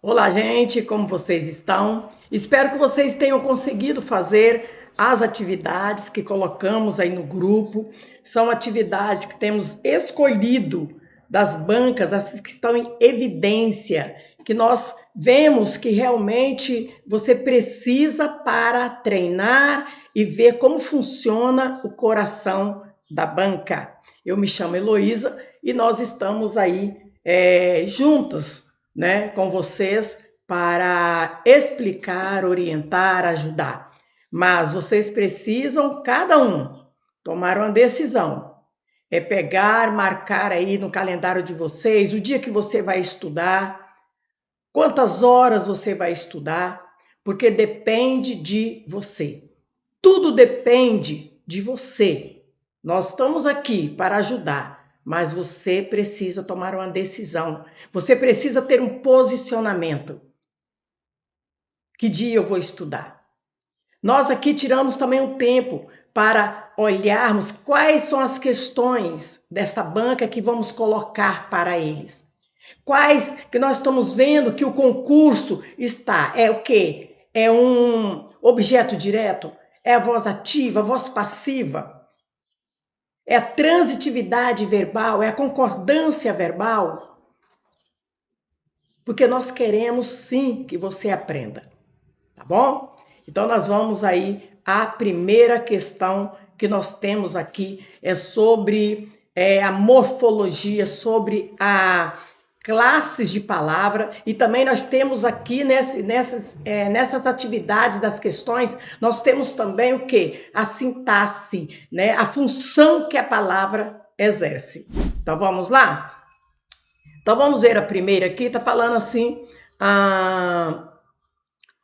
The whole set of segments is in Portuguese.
Olá, gente, como vocês estão? Espero que vocês tenham conseguido fazer as atividades que colocamos aí no grupo. São atividades que temos escolhido das bancas, as que estão em evidência, que nós vemos que realmente você precisa para treinar e ver como funciona o coração da banca. Eu me chamo Heloísa e nós estamos aí juntas, né, com vocês para explicar, orientar, ajudar. Mas vocês precisam, cada um, tomar uma decisão. É pegar, marcar aí no calendário de vocês o dia que você vai estudar, quantas horas você vai estudar, porque depende de você. Tudo depende de você. Nós estamos aqui para ajudar, mas você precisa tomar uma decisão. Você precisa ter um posicionamento. Que dia eu vou estudar? Nós aqui tiramos também um tempo para olharmos quais são as questões desta banca que vamos colocar para eles. Quais que nós estamos vendo que o concurso está? É o quê? É um objeto direto? É a voz ativa, a voz passiva? É a transitividade verbal? É a concordância verbal? Porque nós queremos sim que você aprenda, tá bom? Então nós vamos aí, a primeira questão que nós temos aqui é sobre a morfologia, sobre a classes de palavra, e também nós temos aqui nessas atividades das questões, nós temos também o quê? A sintaxe, né? A função que a palavra exerce. Então vamos lá? Então vamos ver a primeira aqui, está falando assim,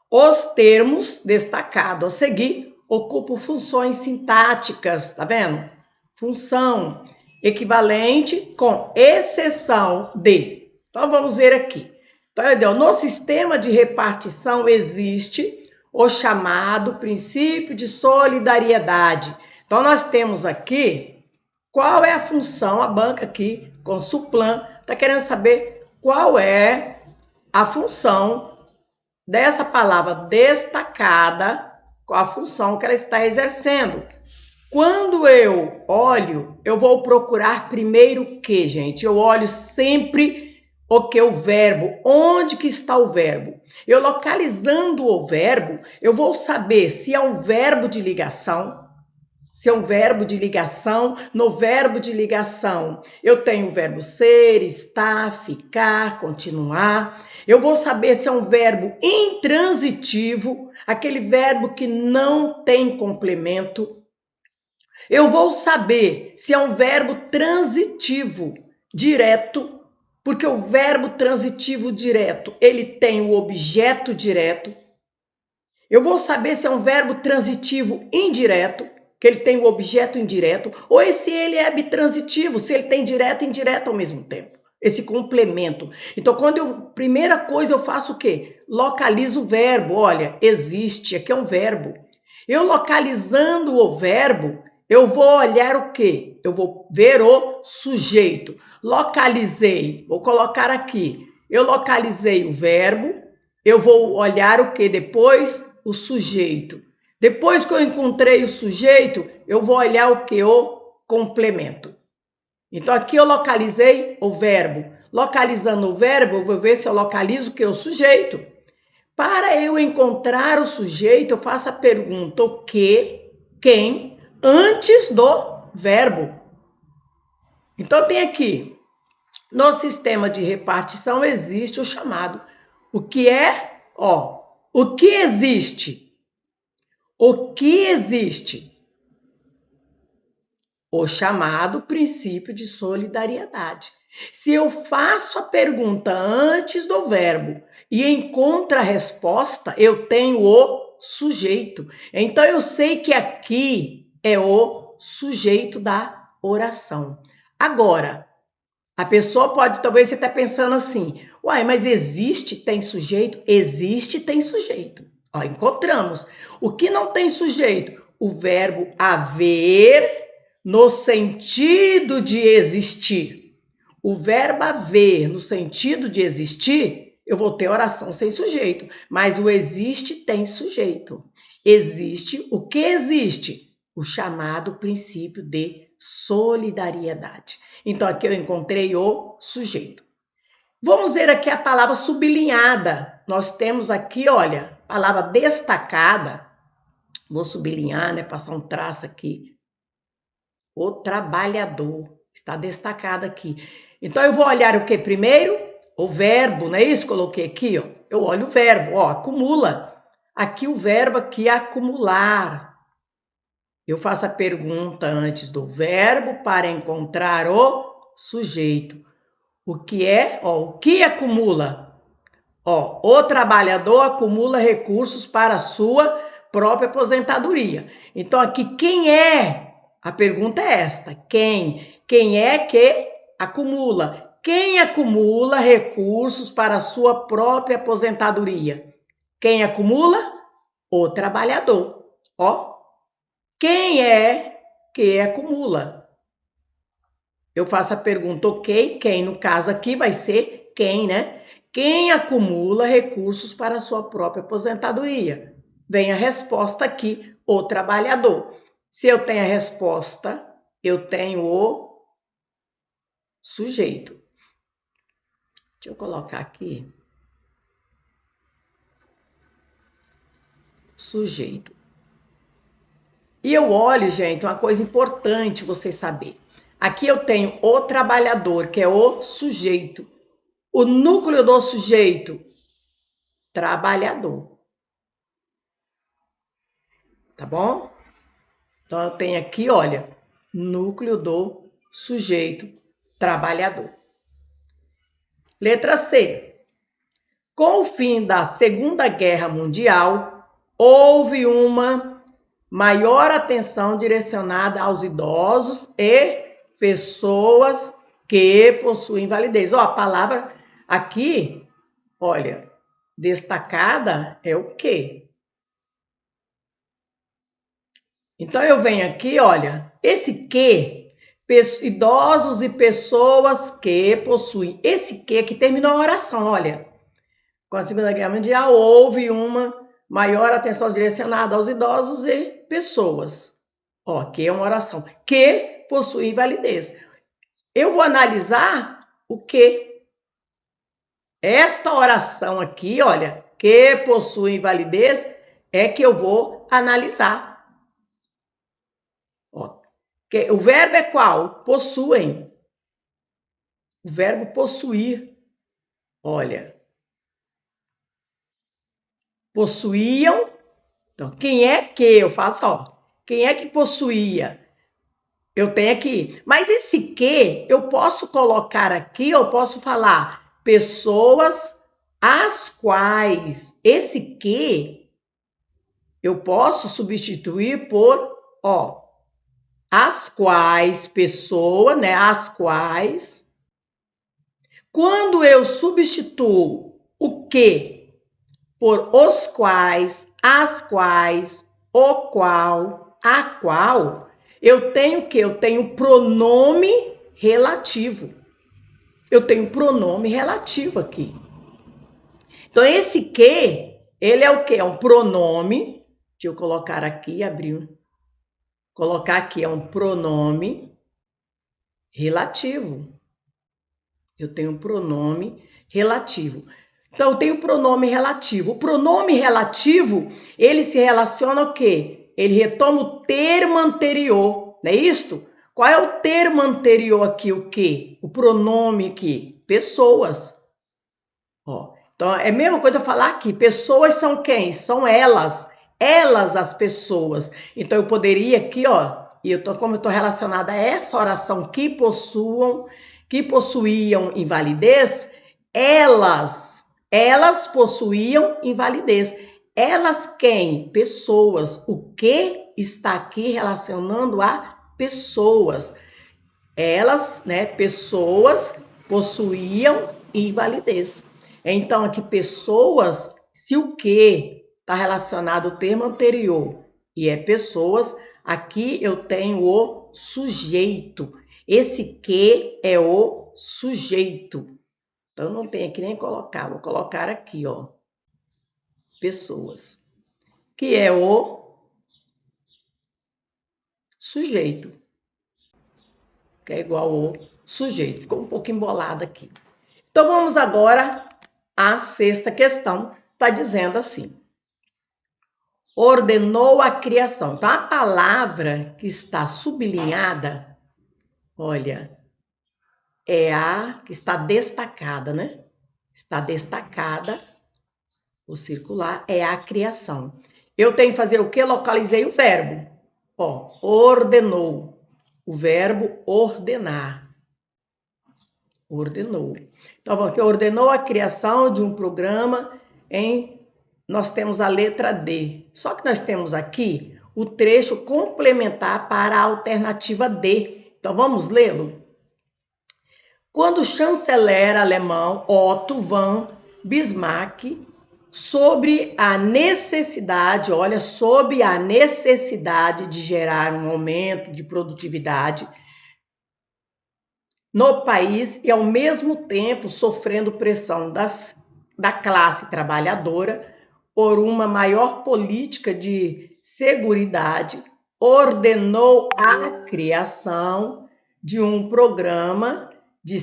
os termos destacados a seguir ocupam funções sintáticas, tá vendo? Função equivalente com exceção de. Então, vamos ver aqui. Então, no sistema de repartição existe o chamado princípio de solidariedade. Então, nós temos aqui qual é a função, a banca aqui, com Suplan, está querendo saber qual é a função dessa palavra destacada, qual a função que ela está exercendo. Quando eu olho, eu vou procurar primeiro o que, gente? Eu olho sempre o que? O verbo. Onde que está o verbo? Eu localizando o verbo, eu vou saber se é um verbo de ligação. Se é um verbo de ligação, no verbo de ligação eu tenho o verbo ser, estar, ficar, continuar. Eu vou saber se é um verbo intransitivo, aquele verbo que não tem complemento. Eu vou saber se é um verbo transitivo, direto, porque o verbo transitivo direto, ele tem o objeto direto. Eu vou saber se é um verbo transitivo indireto, que ele tem o objeto indireto, ou se ele é bitransitivo, se ele tem direto e indireto ao mesmo tempo. Esse complemento. Então, primeira coisa eu faço o quê? Localizo o verbo. Olha, existe, aqui é um verbo. Eu localizando o verbo, eu vou olhar o quê? Eu vou ver o sujeito. Localizei, vou colocar aqui. Eu localizei o verbo, eu vou olhar o quê depois? O sujeito. Depois que eu encontrei o sujeito, eu vou olhar o quê? O complemento. Então, aqui eu localizei o verbo. Localizando o verbo, eu vou ver se eu localizo o quê? O sujeito. Para eu encontrar o sujeito, eu faço a pergunta o que, quem, antes do verbo. Então, tem aqui, no sistema de repartição existe o chamado. O que é? O que existe? O que existe? O chamado princípio de solidariedade. Se eu faço a pergunta antes do verbo e encontro a resposta, eu tenho o sujeito. Então, eu sei que aqui é o sujeito da oração. Agora, a pessoa pode, talvez você está pensando assim, uai, mas existe, tem sujeito? Existe, tem sujeito. Encontramos. O que não tem sujeito? O verbo haver no sentido de existir. O verbo haver no sentido de existir, eu vou ter oração sem sujeito. Mas o existe tem sujeito. Existe o que existe? O chamado princípio de solidariedade. Então, aqui eu encontrei o sujeito. Vamos ver aqui a palavra sublinhada. Nós temos aqui, olha, a palavra destacada. Vou sublinhar, né? Passar um traço aqui. O trabalhador está destacado aqui. Então, eu vou olhar o que primeiro? O verbo, não é isso? Coloquei aqui, ó. Eu olho o verbo, ó, acumula. Aqui o verbo aqui é acumular. Eu faço a pergunta antes do verbo para encontrar o sujeito. O que é? Ó, o que acumula? Ó, o trabalhador acumula recursos para a sua própria aposentadoria. Então, aqui, quem é? A pergunta é esta. Quem? Quem é que acumula? Quem acumula recursos para a sua própria aposentadoria? Quem acumula? O trabalhador. Ó, quem é que acumula? Eu faço a pergunta, ok, quem? No caso aqui vai ser quem, né? Quem acumula recursos para a sua própria aposentadoria? Vem a resposta aqui, o trabalhador. Se eu tenho a resposta, eu tenho o sujeito. Deixa eu colocar aqui. Sujeito. E eu olho, gente, uma coisa importante vocês saberem. Aqui eu tenho o trabalhador, que é o sujeito. O núcleo do sujeito, trabalhador. Tá bom? Então, eu tenho aqui, olha, núcleo do sujeito, trabalhador. Letra C. Com o fim da Segunda Guerra Mundial, houve uma maior atenção direcionada aos idosos e pessoas que possuem invalidez. Ó, a palavra aqui, olha, destacada é o quê? Então, eu venho aqui, olha, esse que, idosos e pessoas que possuem. Esse que terminou a oração, olha. Com a Segunda Guerra Mundial, houve uma maior atenção direcionada aos idosos e pessoas. Ó, que é uma oração. Que possui invalidez. Eu vou analisar o que. Esta oração aqui, olha, que possui invalidez, é que eu vou analisar. Ó, o verbo é qual? Possuem. O verbo possuir. Olha. Possuíam. Então, quem é que? Eu faço, ó. Quem é que possuía? Eu tenho aqui. Mas esse que, eu posso colocar aqui, eu posso falar pessoas as quais. Esse que, eu posso substituir por, ó, as quais, pessoa, né? As quais. Quando eu substituo o que por os quais, as quais, o qual, a qual, eu tenho o quê? Eu tenho pronome relativo. Eu tenho pronome relativo aqui. Então, esse que, ele é o quê? É um pronome. Deixa eu colocar aqui, abrir. Colocar aqui, é um pronome relativo. Eu tenho um pronome relativo. Então, eu tenho pronome relativo. O pronome relativo, ele se relaciona ao quê? Ele retoma o termo anterior, não é isto? Qual é o termo anterior aqui? O quê? O pronome aqui? Pessoas. Ó, então, é a mesma coisa eu falar aqui. Pessoas são quem? São elas. Elas, as pessoas. Então, eu poderia aqui, ó, e como eu estou relacionada a essa oração, que possuíam invalidez, elas possuíam invalidez. Elas quem? Pessoas. O que está aqui relacionando a pessoas? Elas, né, pessoas possuíam invalidez. Então, aqui, pessoas, se o que está relacionado ao termo anterior e é pessoas, aqui eu tenho o sujeito. Esse que é o sujeito. Então, não tenho que nem colocar. Vou colocar aqui, ó. Pessoas. Que é o sujeito. Que é igual ao sujeito. Ficou um pouco embolado aqui. Então, vamos agora à sexta questão. Está dizendo assim. Ordenou a criação. Então, a palavra que está sublinhada, olha, é a que está destacada, né? Está destacada, o circular, é a criação. Eu tenho que fazer o quê? Localizei o verbo. Ó, ordenou. O verbo ordenar. Ordenou. Então, ordenou a criação de um programa nós temos a letra D. Só que nós temos aqui o trecho complementar para a alternativa D. Então, vamos lê-lo? Quando o chanceler alemão Otto von Bismarck, sobre a necessidade de gerar um aumento de produtividade no país e, ao mesmo tempo, sofrendo pressão da classe trabalhadora por uma maior política de seguridade, ordenou a criação de um programa de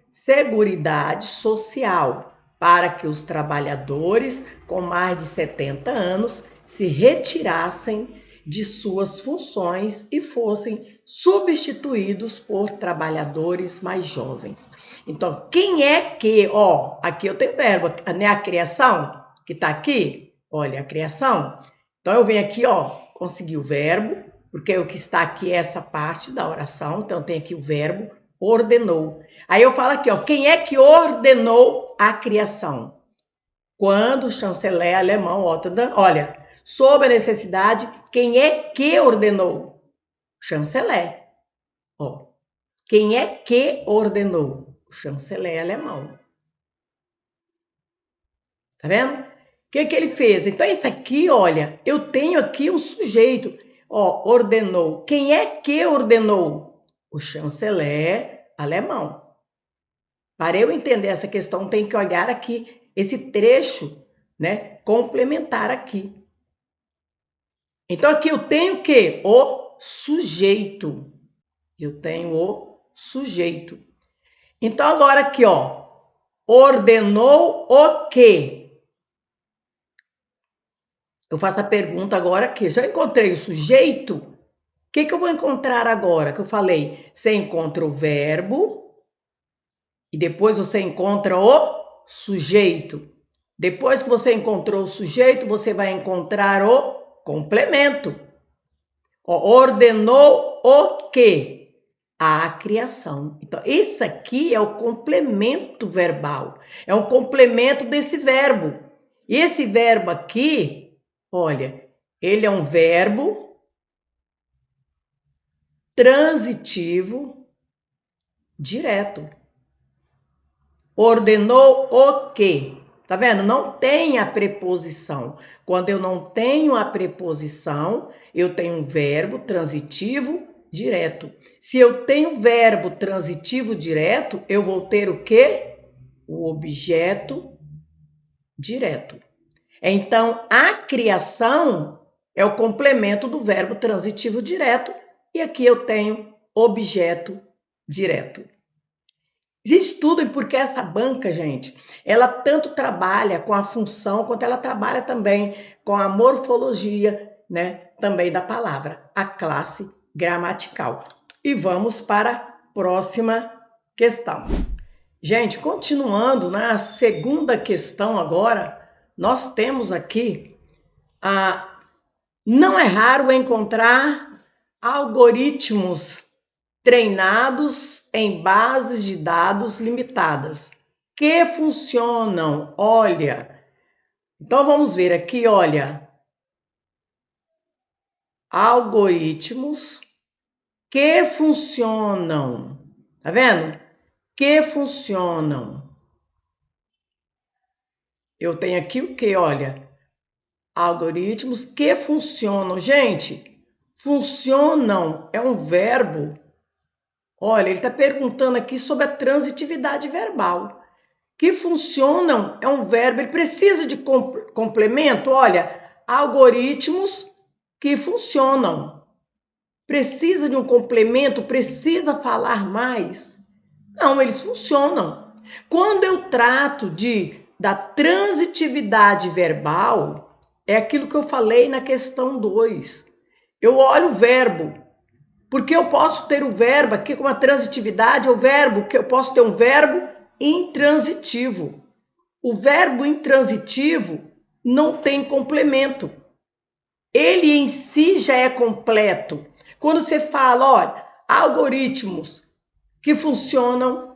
seguridade social para que os trabalhadores com mais de 70 anos se retirassem de suas funções e fossem substituídos por trabalhadores mais jovens. Então, quem é que, ó, aqui eu tenho verbo, né? A criação que está aqui, olha, a criação. Então, eu venho aqui, ó, consegui o verbo, porque o que está aqui é essa parte da oração, então eu tenho aqui o verbo, ordenou. Aí eu falo aqui, ó, quem é que ordenou a criação? Quando o chanceler alemão Otto, olha, sob a necessidade, quem é que ordenou? O chanceler. Ó, quem é que ordenou? O chanceler alemão. Tá vendo? O que ele fez? Então, isso aqui, olha, eu tenho aqui um sujeito. Ó, ordenou. Quem é que ordenou? O chanceler alemão. Para eu entender essa questão, tem que olhar aqui esse trecho, né, complementar aqui. Então, aqui eu tenho o quê? O sujeito. Eu tenho o sujeito. Então, agora aqui, ó. Ordenou o quê? Eu faço a pergunta agora aqui. Se eu encontrei o sujeito, o que eu vou encontrar agora? Que eu falei, você encontra o verbo e depois você encontra o sujeito. Depois que você encontrou o sujeito, você vai encontrar o complemento. Ó, ordenou o quê? A criação. Então, esse aqui é o complemento verbal. É um complemento desse verbo. E esse verbo aqui, olha, ele é um verbo transitivo direto. Ordenou o quê? Tá vendo? Não tem a preposição. Quando eu não tenho a preposição, eu tenho um verbo transitivo direto. Se eu tenho verbo transitivo direto, eu vou ter o quê? O objeto direto. Então, a criação é o complemento do verbo transitivo direto e aqui eu tenho objeto direto. Estudem porque essa banca, gente, ela tanto trabalha com a função quanto ela trabalha também com a morfologia, né, também da palavra, a classe gramatical. E vamos para a próxima questão. Gente, continuando na segunda questão agora, nós temos aqui não é raro encontrar algoritmos treinados em bases de dados limitadas que funcionam, olha. Então vamos ver aqui, olha. Algoritmos que funcionam. Tá vendo? Que funcionam. Eu tenho aqui o que, olha? Algoritmos que funcionam. Gente, funcionam é um verbo. Olha, ele está perguntando aqui sobre a transitividade verbal. Que funcionam é um verbo, ele precisa de complemento? Olha, algoritmos que funcionam. Precisa de um complemento? Precisa falar mais? Não, eles funcionam. Quando eu trato da transitividade verbal, é aquilo que eu falei na questão 2. Eu olho o verbo, porque eu posso ter o verbo aqui com uma transitividade, o verbo que eu posso ter um verbo intransitivo. O verbo intransitivo não tem complemento. Ele em si já é completo. Quando você fala, olha, algoritmos que funcionam,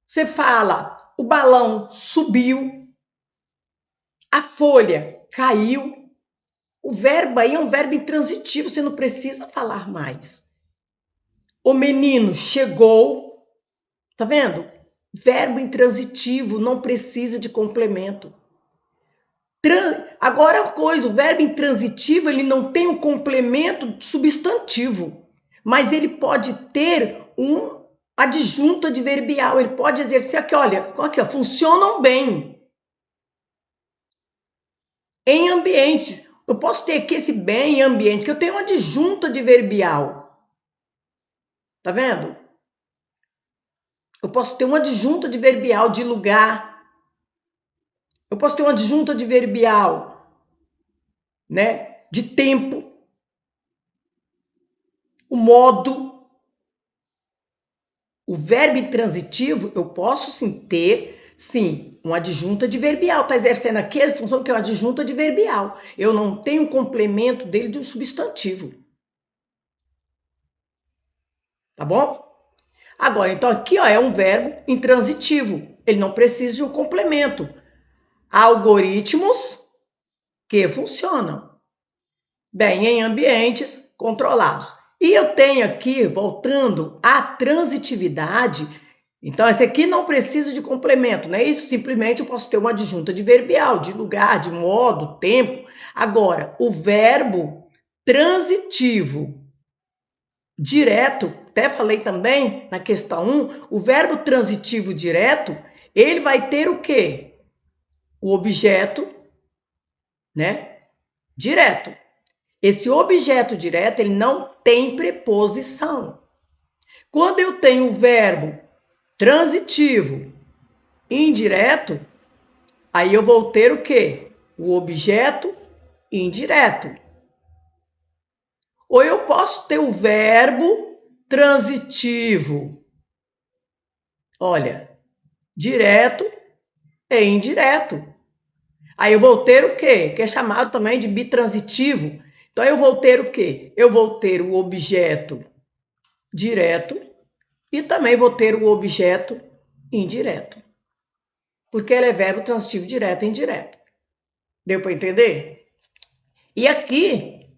você fala, o balão subiu, a folha caiu. O verbo aí é um verbo intransitivo, você não precisa falar mais. O menino chegou, tá vendo? Verbo intransitivo, não precisa de complemento. Agora a coisa, o verbo intransitivo, ele não tem um complemento substantivo, mas ele pode ter um adjunto adverbial, ele pode exercer aqui, olha, funcionam bem. Em ambientes, eu posso ter aqui esse bem em ambientes, que eu tenho um adjunto adverbial. Tá vendo? Eu posso ter um adjunto adverbial de lugar. Eu posso ter um adjunto adverbial, né, de tempo. O modo. O verbo intransitivo, eu posso sim ter, sim, um adjunto adverbial. Está exercendo aqui a função que é o adjunto adverbial. Eu não tenho um complemento dele de um substantivo. Tá bom? Agora, então aqui ó, é um verbo intransitivo. Ele não precisa de um complemento. Algoritmos que funcionam bem em ambientes controlados. E eu tenho aqui, voltando à transitividade, então esse aqui não precisa de complemento, não é isso? Simplesmente eu posso ter uma adjunta adverbial, de lugar, de modo, tempo. Agora, o verbo transitivo direto, até falei também na questão 1, o verbo transitivo direto, ele vai ter o quê? O objeto, né? Direto. Esse objeto direto, ele não tem preposição. Quando eu tenho o verbo transitivo indireto, aí eu vou ter o quê? O objeto indireto. Ou eu posso ter o verbo transitivo. Olha, direto e indireto. Aí eu vou ter o quê? Que é chamado também de bitransitivo. Então, eu vou ter o quê? Eu vou ter o objeto direto e também vou ter o objeto indireto. Porque ele é verbo transitivo direto e indireto. Deu para entender? E aqui,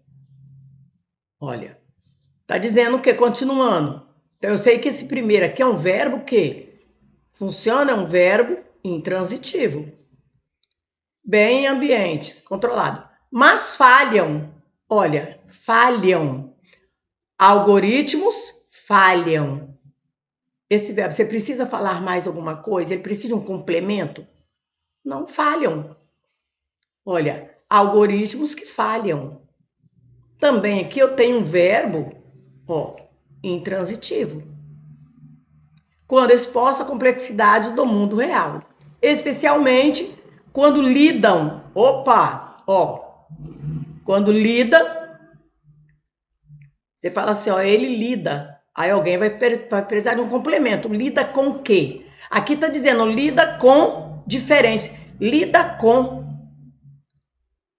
olha, tá dizendo o quê? Continuando. Então, eu sei que esse primeiro aqui é um verbo que funciona, é um verbo intransitivo. Bem em ambientes controlados. Mas falham. Olha, falham. Algoritmos falham. Esse verbo, você precisa falar mais alguma coisa? Ele precisa de um complemento? Não falham. Olha, algoritmos que falham. Também aqui eu tenho um verbo, ó, intransitivo. Quando exposta à complexidade do mundo real. Especialmente quando lidam. Opa, ó. Quando lida, você fala assim, ó, ele lida. Aí alguém vai precisar de um complemento. Lida com o quê? Aqui está dizendo lida com diferentes. Lida com.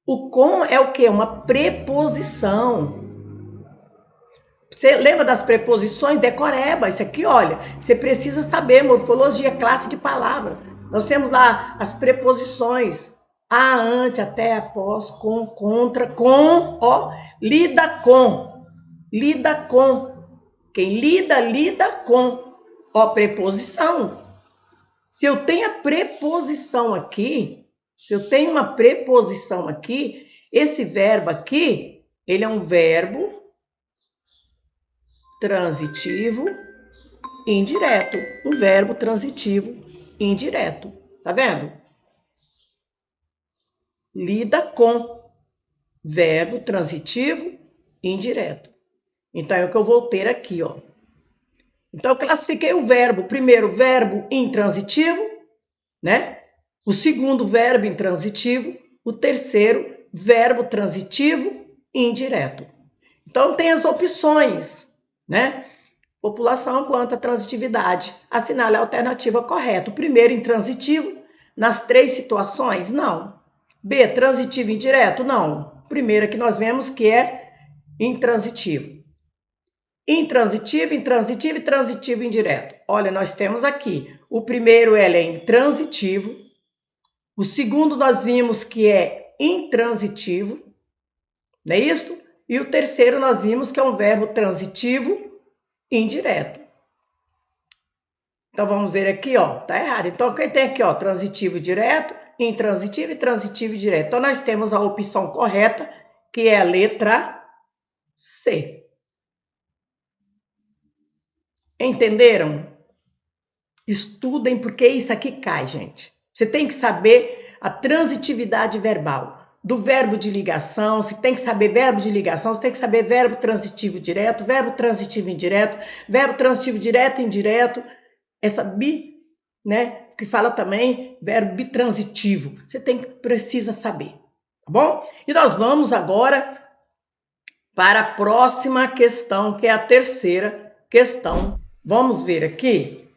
O com é o quê? Uma preposição. Você lembra das preposições? Decoreba. Isso aqui, olha, você precisa saber morfologia, classe de palavra. Nós temos lá as preposições. A, ante, até, após, com, contra, com, ó. Lida com. Lida com. Quem lida, lida com. Ó, preposição. Se eu tenho a preposição aqui, esse verbo aqui, ele é um verbo transitivo indireto. Um verbo transitivo indireto. Tá vendo? Lida com. Verbo transitivo indireto. Então, é o que eu vou ter aqui, ó. Então, eu classifiquei o verbo. Primeiro, verbo intransitivo, né? O segundo, verbo intransitivo. O terceiro, verbo transitivo indireto. Então, tem as opções, né? População, planta, transitividade. Assinale a alternativa correta. O primeiro, intransitivo, nas 3 situações? Não. B, transitivo indireto? Não. Primeira que nós vemos que é intransitivo. Intransitivo, intransitivo e transitivo indireto. Olha, nós temos aqui. O primeiro, ele é intransitivo. O segundo, nós vimos que é intransitivo. Não é isso? E o terceiro, nós vimos que é um verbo transitivo indireto. Então, vamos ver aqui, ó. Tá errado. Então, quem tem aqui, ó, transitivo direto, intransitivo e transitivo direto. Então, nós temos a opção correta, que é a letra C. Entenderam? Estudem, porque isso aqui cai, gente. Você tem que saber a transitividade verbal. Do verbo de ligação, você tem que saber verbo de ligação, você tem que saber verbo transitivo direto, verbo transitivo indireto, verbo transitivo direto e indireto, essa bi, né, que fala também verbo bitransitivo. Você precisa saber, tá bom? E nós vamos agora para a próxima questão, que é a terceira questão. Vamos ver aqui.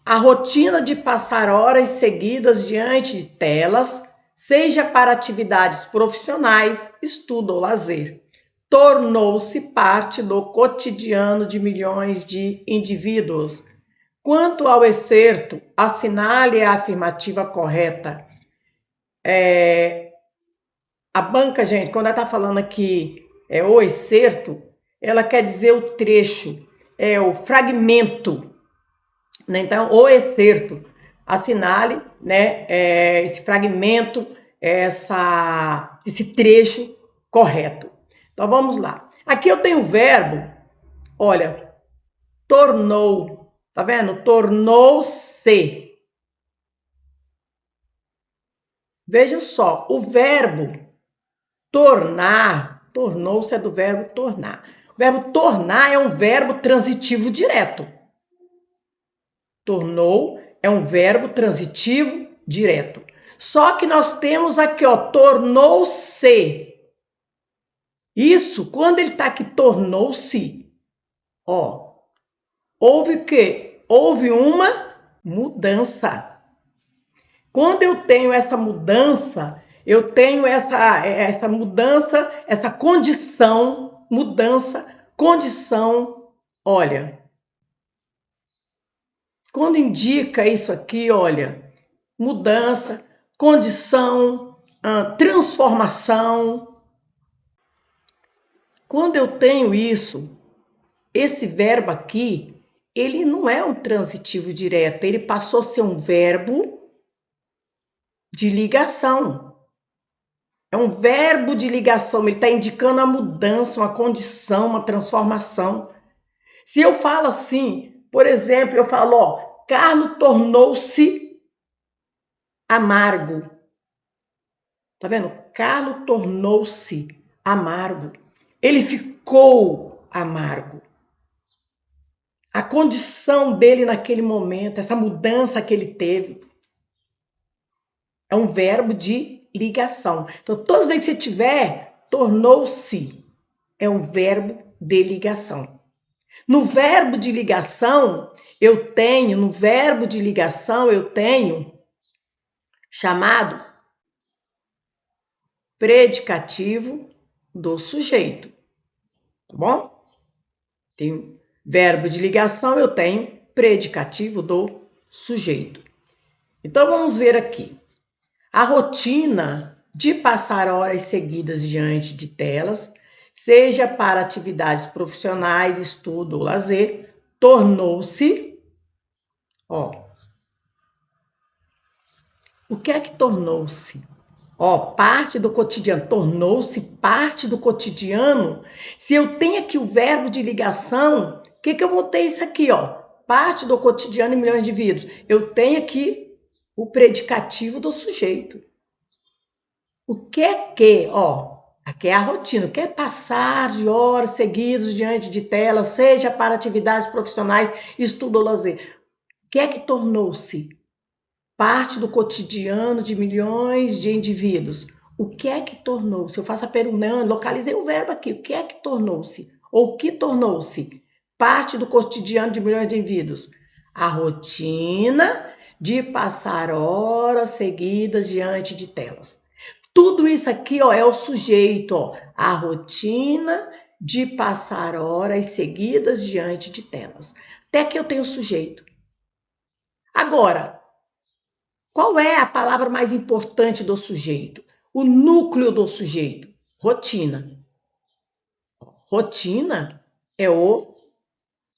A rotina de passar horas seguidas diante de telas, seja para atividades profissionais, estudo ou lazer, tornou-se parte do cotidiano de milhões de indivíduos. Quanto ao excerto, assinale a afirmativa correta. A banca, gente, quando ela está falando aqui o excerto, ela quer dizer o trecho, o fragmento. Né? Então, o excerto, assinale, né, esse fragmento, esse trecho correto. Então, vamos lá. Aqui eu tenho o verbo, olha, tornou, tá vendo? Tornou-se. Veja só, o verbo tornar, tornou-se é do verbo tornar. O verbo tornar é um verbo transitivo direto. Tornou é um verbo transitivo direto. Só que nós temos aqui, ó, tornou-se. Isso, quando ele está aqui, tornou-se, ó, houve o quê? Houve uma mudança. Quando eu tenho essa mudança, eu tenho essa mudança, essa condição, mudança, condição, olha. Quando indica isso aqui, olha, mudança, condição, transformação. Quando eu tenho isso, esse verbo aqui, ele não é um transitivo direto, ele passou a ser um verbo de ligação. É um verbo de ligação, ele está indicando a mudança, uma condição, uma transformação. Se eu falo assim, por exemplo, eu falo, ó, Carlos tornou-se amargo. Tá vendo? Carlos tornou-se amargo. Ele ficou amargo. A condição dele naquele momento, essa mudança que ele teve, é um verbo de ligação. Então, todas as vezes que você tiver, tornou-se, é um verbo de ligação. No verbo de ligação, eu tenho chamado predicativo do sujeito, tá bom? Tem verbo de ligação, eu tenho predicativo do sujeito. Então, vamos ver aqui. A rotina de passar horas seguidas diante de telas, seja para atividades profissionais, estudo ou lazer, tornou-se, ó. O que é que tornou-se? Ó, parte do cotidiano, tornou-se parte do cotidiano. Se eu tenho aqui o verbo de ligação, o que eu vou ter isso aqui, ó? parte do cotidiano de milhões de indivíduos. Eu tenho aqui o predicativo do sujeito. O que é que, ó, aqui é a rotina, o que é passar de horas seguidas diante de telas, seja para atividades profissionais, estudo ou lazer. O que é que tornou-se parte do cotidiano de milhões de indivíduos? O que é que tornou-se? Eu faço a pergunta, localizei o verbo aqui. O que é que tornou-se? Ou o que tornou-se parte do cotidiano de milhões de indivíduos? A rotina de passar horas seguidas diante de telas. Tudo isso aqui, ó, é o sujeito, ó, a rotina de passar horas seguidas diante de telas. Até que eu tenho o sujeito. Agora, qual é a palavra mais importante do sujeito? O núcleo do sujeito. Rotina. Rotina é o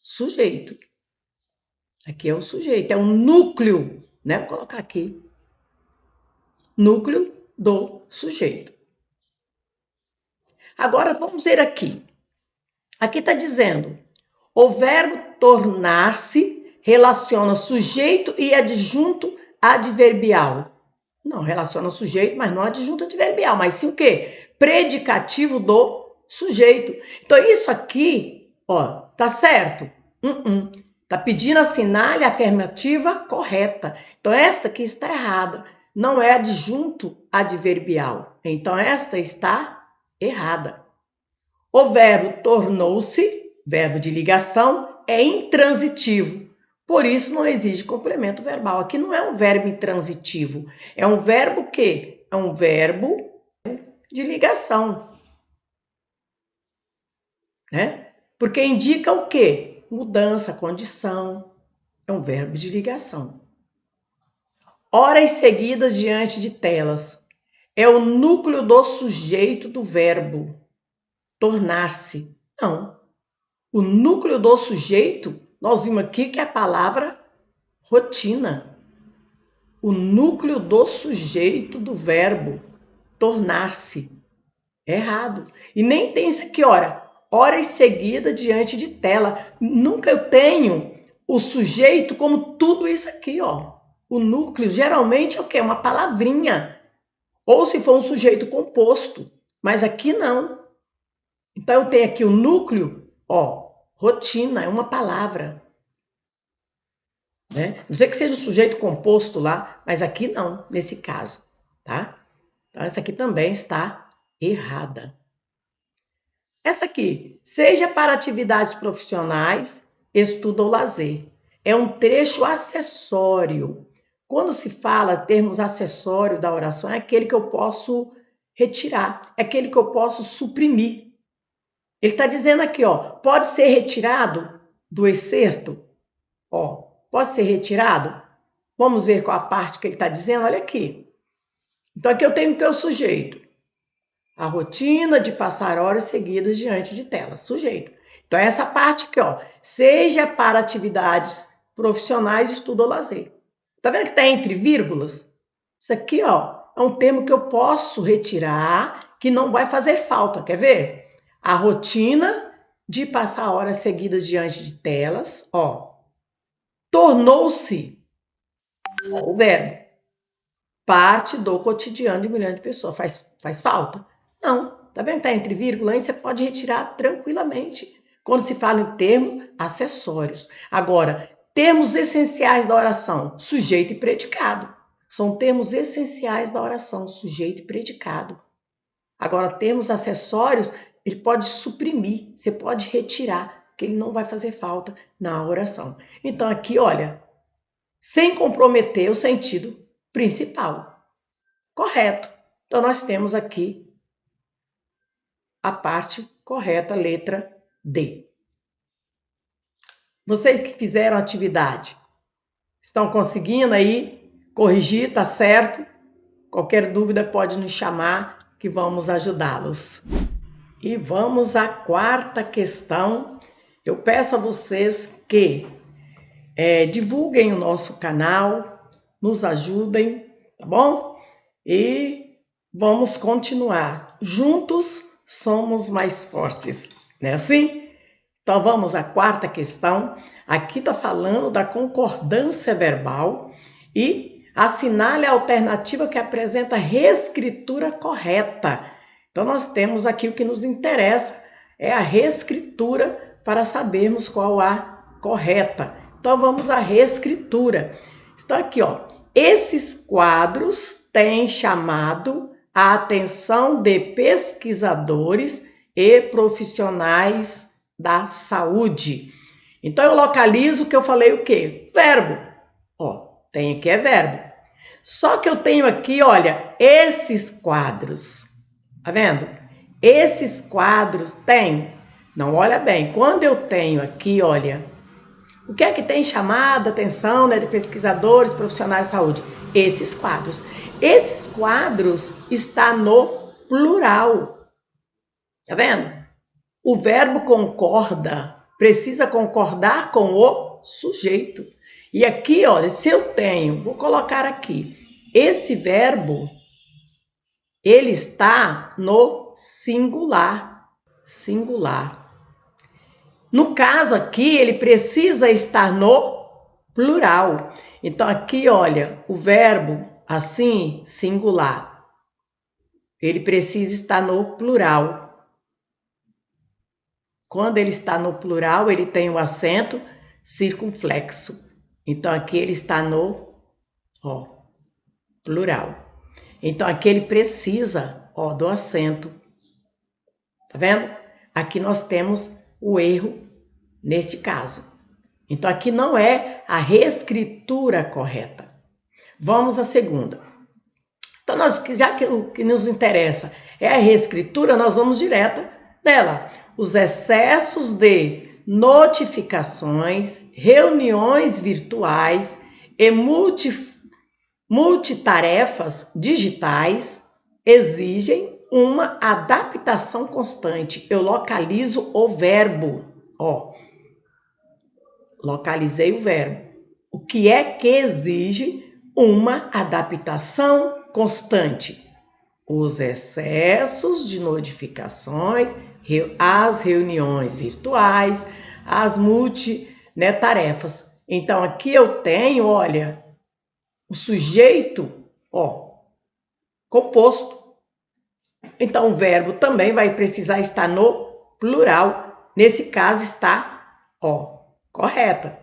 sujeito. Aqui é o sujeito, é o núcleo, né? Vou colocar aqui. Núcleo do sujeito. Agora, vamos ver aqui. Aqui está dizendo, o verbo tornar-se relaciona sujeito e adjunto adverbial. Não, relaciona sujeito, mas não adjunto adverbial, mas sim o quê? Predicativo do sujeito. Então, isso aqui, ó, tá certo? Tá pedindo assinale a afirmativa correta. Então, esta aqui está errada. Não é adjunto adverbial. Então, esta está errada. O verbo tornou-se, verbo de ligação, é intransitivo. Por isso, não exige complemento verbal. Aqui não é um verbo intransitivo. É um verbo que? É um verbo de ligação. Né? Porque indica o quê? Mudança, condição. É um verbo de ligação. Horas seguidas diante de telas. É o núcleo do sujeito do verbo. Tornar-se. Não. O núcleo do sujeito, nós vimos aqui que é a palavra rotina. O núcleo do sujeito do verbo tornar-se. É errado. E nem tem isso aqui, horas seguidas diante de tela. Nunca eu tenho o sujeito como tudo isso aqui, ó. O núcleo geralmente é o quê? Uma palavrinha. Ou se for um sujeito composto. Mas aqui não. Então eu tenho aqui o núcleo, ó, rotina, é uma palavra. Né? Não sei que seja o sujeito composto lá, mas aqui não, nesse caso. Tá? Então essa aqui também está errada. Essa aqui, seja para atividades profissionais, estudo ou lazer. É um trecho acessório. Quando se fala termos acessório da oração, é aquele que eu posso retirar, é aquele que eu posso suprimir. Ele está dizendo aqui, ó, pode ser retirado do excerto? Ó, pode ser retirado? Vamos ver qual a parte que ele está dizendo? Olha aqui. Então, aqui eu tenho que ter o sujeito. A rotina de passar horas seguidas diante de telas. Sujeito. Então, essa parte aqui, ó, seja para atividades profissionais, estudo ou lazer. Tá vendo que está entre vírgulas? Isso aqui, ó, é um termo que eu posso retirar, que não vai fazer falta. Quer ver? A rotina de passar horas seguidas diante de telas, ó, tornou-se, o verbo, parte do cotidiano de milhões de pessoas. Faz falta? Não. Tá vendo que está entre vírgula? Aí você pode retirar tranquilamente. Quando se fala em termos acessórios. Agora, termos essenciais da oração, sujeito e predicado. São termos essenciais da oração, sujeito e predicado. Agora, termos acessórios, ele pode suprimir, você pode retirar, que ele não vai fazer falta na oração. Então, aqui, olha, sem comprometer o sentido principal. Correto. Então, nós temos aqui a parte correta, letra D. Vocês que fizeram a atividade, estão conseguindo aí corrigir, tá certo? Qualquer dúvida pode nos chamar que vamos ajudá-los. E vamos à quarta questão. Eu peço a vocês que divulguem o nosso canal, nos ajudem, tá bom? E vamos continuar. Juntos somos mais fortes, não é assim? Então, vamos à quarta questão. Aqui está falando da concordância verbal e assinale a alternativa que apresenta a reescritura correta. Então, nós temos aqui o que nos interessa, é a reescritura para sabermos qual a correta. Então, vamos à reescritura. Está aqui, ó. Esses quadros têm chamado a atenção de pesquisadores e profissionais da saúde. Então, eu localizo que eu falei o quê? Verbo. Ó, tem aqui é verbo. Só que eu tenho aqui, olha, esses quadros. Tá vendo? Esses quadros têm. Não, olha bem. Quando eu tenho aqui, olha, o que é que tem chamado a atenção, né, de pesquisadores, profissionais de saúde? Esses quadros. Esses quadros está no plural. Tá vendo? O verbo concorda, precisa concordar com o sujeito. E aqui, olha, se eu tenho, vou colocar aqui, esse verbo, ele está no singular. Singular. No caso aqui, ele precisa estar no plural. Então, aqui, olha, o verbo, assim, singular, ele precisa estar no plural. Quando ele está no plural, ele tem o acento circunflexo. Então, aqui ele está no plural. Então, aqui ele precisa do acento. Tá vendo? Aqui nós temos o erro neste caso. Então, aqui não é a reescritura correta. Vamos à segunda. Então, já que o que nos interessa é a reescritura, nós vamos direto nela. Os excessos de notificações, reuniões virtuais e multitarefas digitais exigem uma adaptação constante. Eu localizo o verbo. Localizei o verbo. O que é que exige uma adaptação constante? Os excessos de notificações, as reuniões virtuais, as multitarefas. Então, aqui eu tenho, olha, o sujeito, composto. Então, o verbo também vai precisar estar no plural. Nesse caso, está, correta.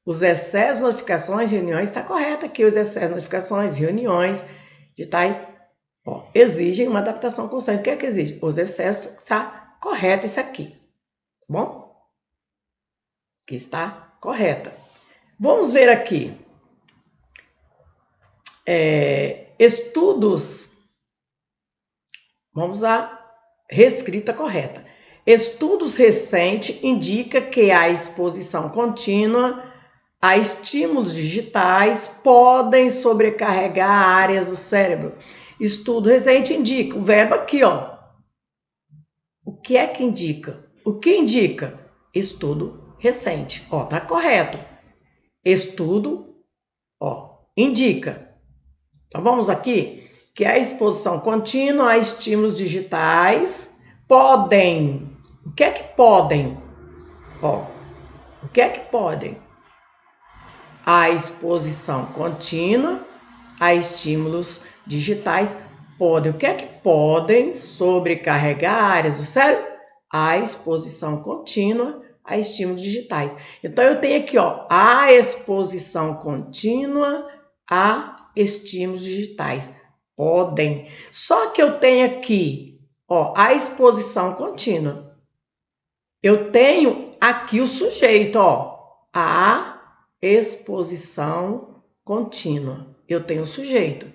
Os excessos, notificações, reuniões, está correto aqui. Os excessos, notificações, reuniões, digitais, exigem uma adaptação constante. O que é que exige? Os excessos, está correto isso aqui. Tá bom? Que está correta. Vamos ver aqui. Estudos. Vamos à reescrita correta. Estudos recentes indicam que a exposição contínua a estímulos digitais podem sobrecarregar áreas do cérebro. Estudo recente indica, o verbo aqui, O que é que indica? O que indica? Estudo recente. Tá correto. Estudo, indica. Então, vamos aqui, que a exposição contínua a estímulos digitais podem. O que é que podem? O que é que podem? A exposição contínua a estímulos digitais podem. O que é que podem sobrecarregar áreas do cérebro? A exposição contínua a estímulos digitais. Então, eu tenho aqui, a exposição contínua a estímulos digitais. Podem. Só que eu tenho aqui, a exposição contínua. Eu tenho aqui o sujeito, a exposição contínua. Eu tenho o sujeito.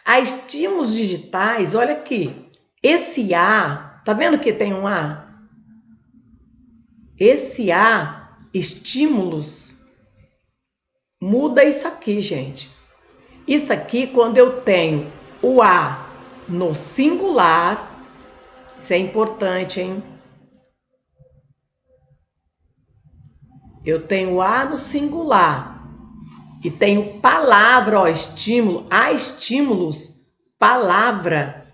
A estímulos digitais, olha aqui. Esse A, tá vendo que tem um A? Esse A, estímulos, muda isso aqui, gente. Isso aqui, quando eu tenho o A no singular, isso é importante, hein? Eu tenho A no singular e tenho palavra, estímulo, a estímulos, palavra,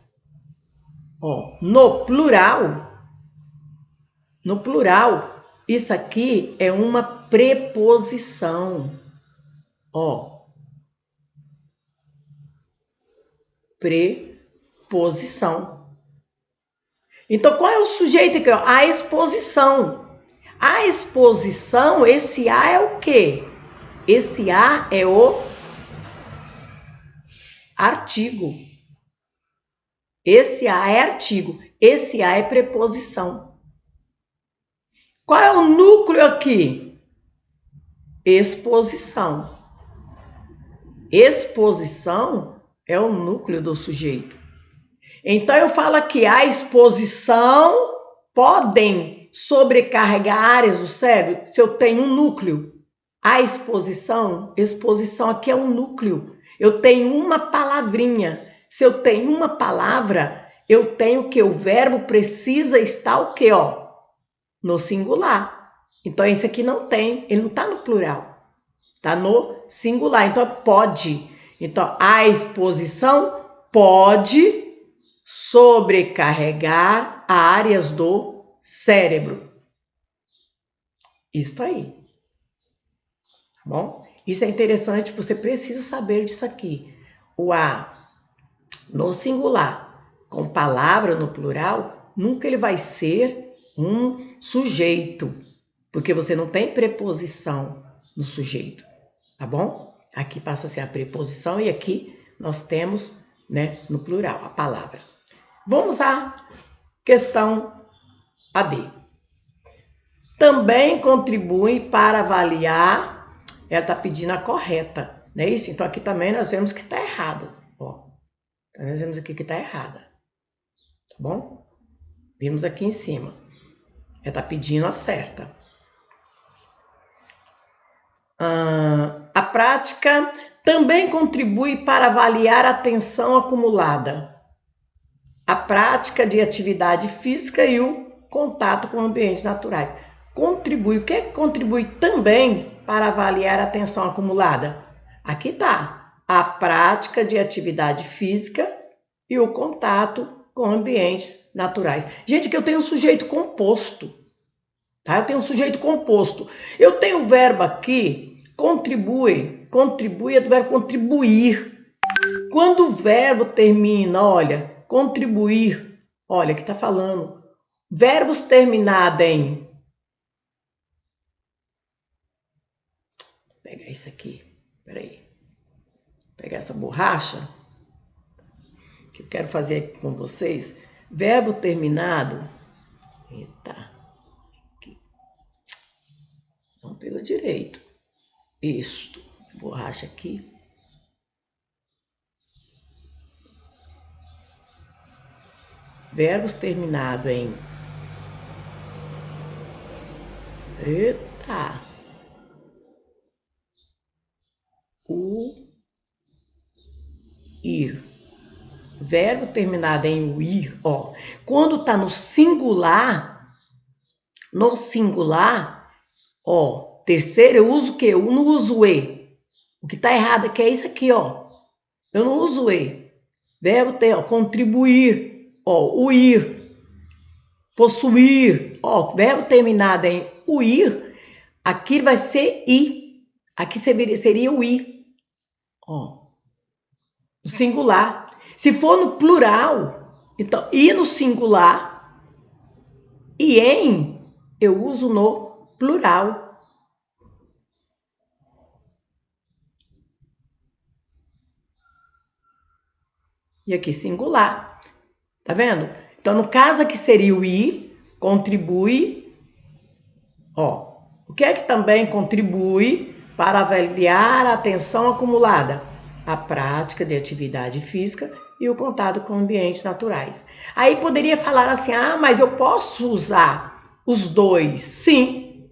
no plural. No plural, isso aqui é uma preposição. Ó. Preposição. Então, qual é o sujeito aqui? Ó? A exposição. A exposição, esse A é o quê? Esse A é o artigo. Esse A é artigo. Esse A é preposição. Qual é o núcleo aqui? Exposição. Exposição é o núcleo do sujeito. Então, eu falo aqui, a exposição podem sobrecarregar áreas do cérebro se eu tenho um núcleo. A exposição aqui é um núcleo. Eu tenho uma palavrinha. Se eu tenho uma palavra, eu tenho que o verbo precisa estar o quê? Ó, no singular. Então, esse aqui não tem, ele não está no plural. Está no singular, então pode. Então, a exposição pode sobrecarregar áreas do cérebro. Isso aí. Tá bom? Isso é interessante, você precisa saber disso aqui. O A no singular, com palavra no plural, nunca ele vai ser um sujeito, porque você não tem preposição no sujeito. Tá bom? Aqui passa a ser a preposição e aqui nós temos, né, no plural, a palavra. Vamos à questão AD. Também contribui para avaliar, ela está pedindo a correta, não é isso? Então aqui também nós vemos que está errada. Ó, então nós vemos aqui que está errada. Tá bom? Vimos aqui em cima. Ela está pedindo a certa. A prática também contribui para avaliar a atenção acumulada, a prática de atividade física e o contato com ambientes naturais. Contribui. O que é que contribui também para avaliar a atenção acumulada? Aqui está. A prática de atividade física e o contato com ambientes naturais. Gente, que eu tenho um sujeito composto. Tá? Eu tenho um sujeito composto. Eu tenho o verbo aqui, contribui. Contribui é do verbo contribuir. Quando o verbo termina, olha, contribuir, olha, que está falando. Verbos terminados em... Vou pegar isso aqui, peraí. Vou pegar essa borracha, que eu quero fazer aqui com vocês. Verbo terminado, eita, aqui. Não pegou direito. Isto, borracha aqui. Verbos terminados em... Eita! Ir. Verbo terminado em ir, ó. Quando tá no singular, ó, terceiro eu uso o quê? Eu não uso e. O que tá errado aqui é isso aqui, ó. Eu não uso e. Verbo ter, ó, contribuir, ó, o ir. Possuir, ó, verbo terminado em o ir, aqui vai ser i. Aqui seria o i, ó. No singular. Se for no plural, então, e no singular, e em, eu uso no plural. E aqui, singular. Tá vendo? Então, no caso aqui seria o i, contribui, ó. O que é que também contribui para avaliar a atenção acumulada? A prática de atividade física e o contato com ambientes naturais. Aí poderia falar assim, ah, mas eu posso usar os dois. Sim,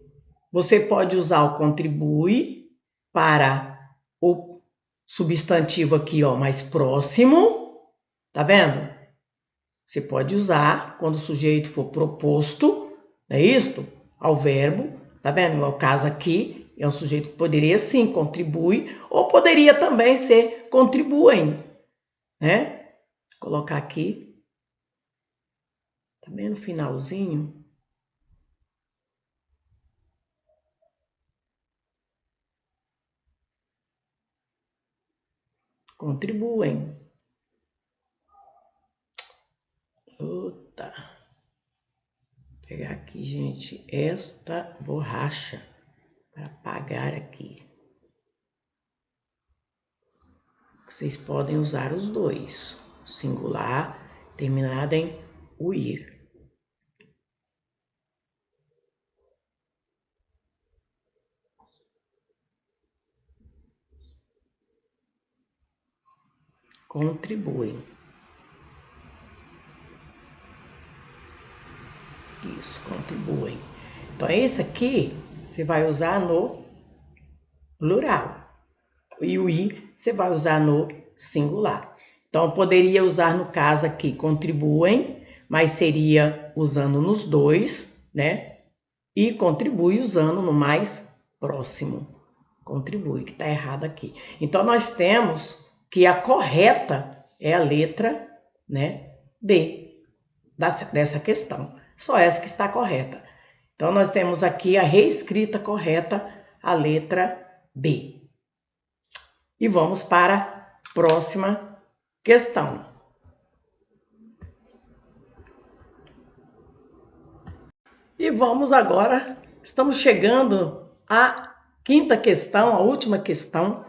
você pode usar o contribui para o substantivo aqui, ó, mais próximo, tá vendo? Você pode usar quando o sujeito for proposto, não é isso? Ao verbo, tá vendo? No caso aqui, é um sujeito que poderia sim, contribui, ou poderia também ser contribuem, né? Vou colocar aqui, também no finalzinho. contribuem. Eita. Vou pegar aqui, gente, esta borracha para apagar aqui. Vocês podem usar os dois, singular, terminado em uir. Contribuem. Isso, contribuem. Então, esse aqui você vai usar no plural. E o i você vai usar no singular. Então, eu poderia usar no caso aqui contribuem, mas seria usando nos dois, né? E contribui usando no mais próximo. Contribui, que está errado aqui. Então, nós temos que a correta é a letra, né, D dessa questão. Só essa que está correta. Então, nós temos aqui a reescrita correta, a letra B. E vamos para a próxima questão. E vamos agora, estamos chegando à quinta questão, a última questão.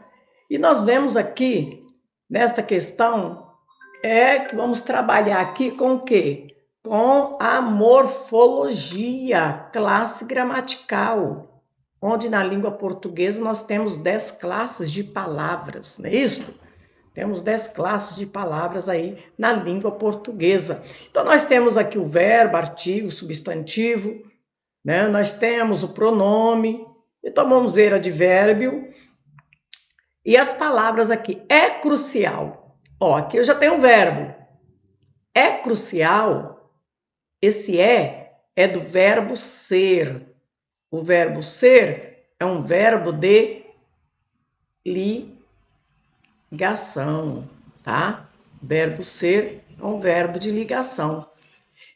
E nós vemos aqui, nesta questão, que vamos trabalhar aqui com o quê? Com a morfologia, classe gramatical, onde na língua portuguesa nós temos 10 classes de palavras, não é isso? Temos 10 classes de palavras aí na língua portuguesa. Então, nós temos aqui o verbo, artigo, substantivo, né? Nós temos o pronome, então vamos ver advérbio. E as palavras aqui, é crucial. Ó, aqui eu já tenho um verbo. É crucial, esse é do verbo ser. O verbo ser é um verbo de ligação, tá? Verbo ser é um verbo de ligação.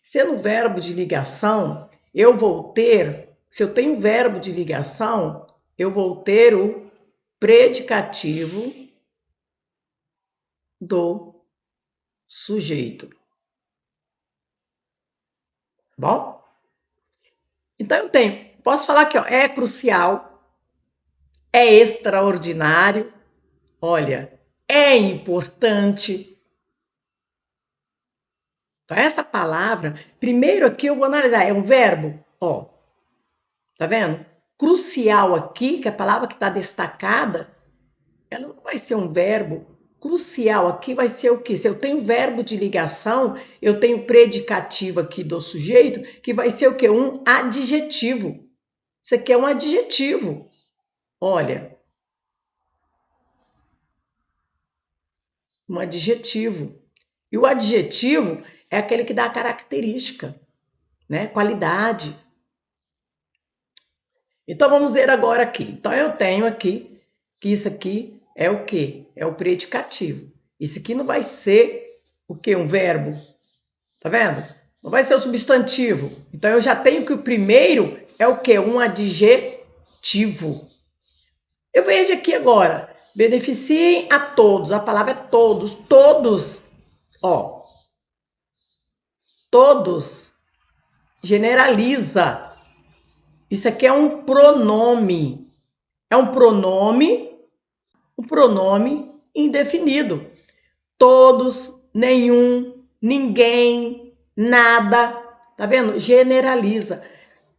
Sendo verbo de ligação, eu vou ter, se eu tenho verbo de ligação, eu vou ter o predicativo do sujeito. Bom? Então eu tenho, posso falar aqui, ó, é crucial, é extraordinário, olha, é importante. Então, essa palavra, primeiro aqui eu vou analisar, é um verbo, ó, tá vendo? Crucial aqui, que é a palavra que está destacada, ela não vai ser um verbo. Crucial aqui vai ser o quê? Se eu tenho verbo de ligação, eu tenho predicativo aqui do sujeito, que vai ser o quê? Um adjetivo. Isso aqui é um adjetivo. Olha, um adjetivo. E o adjetivo é aquele que dá a característica, né? Qualidade. Então, vamos ver agora aqui. Então, eu tenho aqui que isso aqui é o quê? É o predicativo. Isso aqui não vai ser o quê? Um verbo. Tá vendo? Não vai ser o substantivo. Então, eu já tenho que o primeiro é o quê? Um adjetivo. Eu vejo aqui agora. Beneficiem a todos. A palavra é todos. Todos. Ó. Todos. Generaliza. Isso aqui é um pronome. É um pronome indefinido. Todos, nenhum, ninguém, nada. Tá vendo? Generaliza.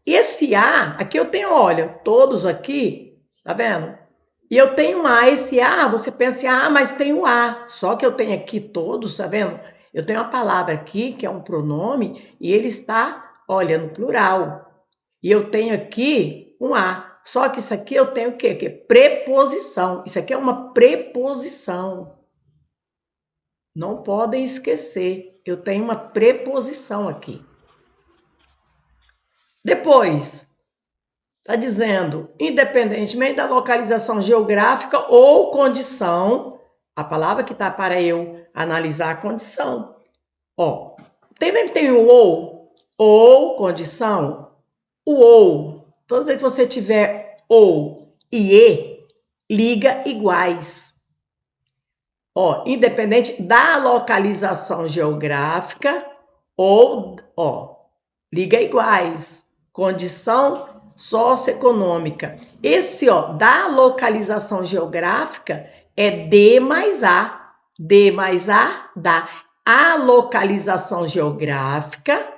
Esse A, aqui eu tenho, olha, todos aqui, tá vendo? E eu tenho um A, esse A, você pensa, mas tem o A. Só que eu tenho aqui todos, tá vendo? Eu tenho uma palavra aqui, que é um pronome, e ele está, olha, no plural. E eu tenho aqui um A. Só que isso aqui eu tenho o quê? Que é preposição. Isso aqui é uma preposição. Não podem esquecer. Eu tenho uma preposição aqui. Depois, está dizendo, independentemente da localização geográfica ou condição, a palavra que está para eu analisar a condição. Ó, tem o ou, condição, o ou. Toda vez que você tiver ou e liga iguais. Ó, independente da localização geográfica ou, ó, liga iguais, condição socioeconômica. Esse, ó, da localização geográfica é D mais A. D mais A dá a localização geográfica,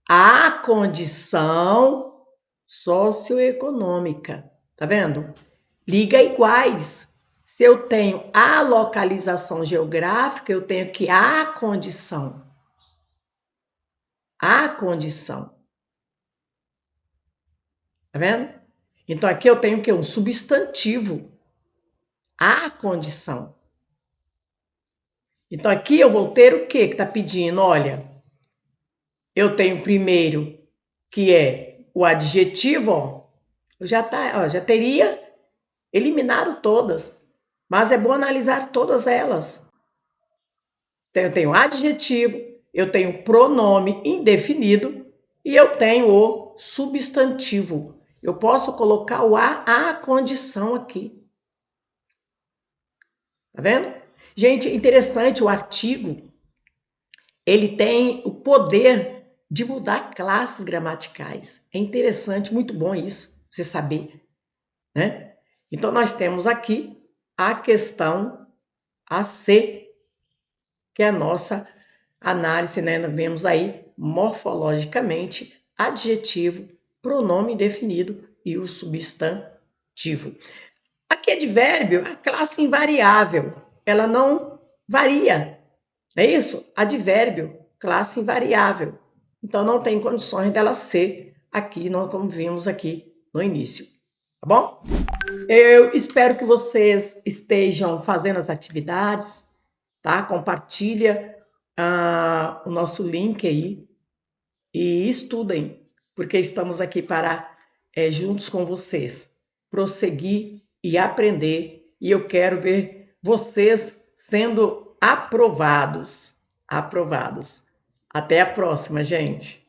a condição socioeconômica. Tá vendo? Liga iguais. Se eu tenho a localização geográfica, eu tenho que a condição. A condição. Tá vendo? Então, aqui eu tenho o quê? Um substantivo. A condição. Então, aqui eu vou ter o quê que está pedindo? Olha, eu tenho primeiro que é o adjetivo, ó. Já teria eliminado todas, mas é bom analisar todas elas. Então, eu tenho adjetivo, eu tenho pronome indefinido e eu tenho o substantivo. Eu posso colocar o a condição aqui. Tá vendo? Gente, interessante, o artigo, ele tem o poder de mudar classes gramaticais. É interessante, muito bom isso, você saber, né? Então, nós temos aqui a questão AC, que é a nossa análise, né? Nós vemos aí, morfologicamente, adjetivo, pronome indefinido e o substantivo. Aqui advérbio, a classe invariável, ela não varia, é isso? Advérbio, classe invariável. Então, não tem condições dela ser aqui, como vimos aqui no início, tá bom? Eu espero que vocês estejam fazendo as atividades, tá? Compartilha o nosso link aí e estudem, porque estamos aqui para, juntos com vocês, prosseguir e aprender, e eu quero ver vocês sendo aprovados. Até a próxima, gente!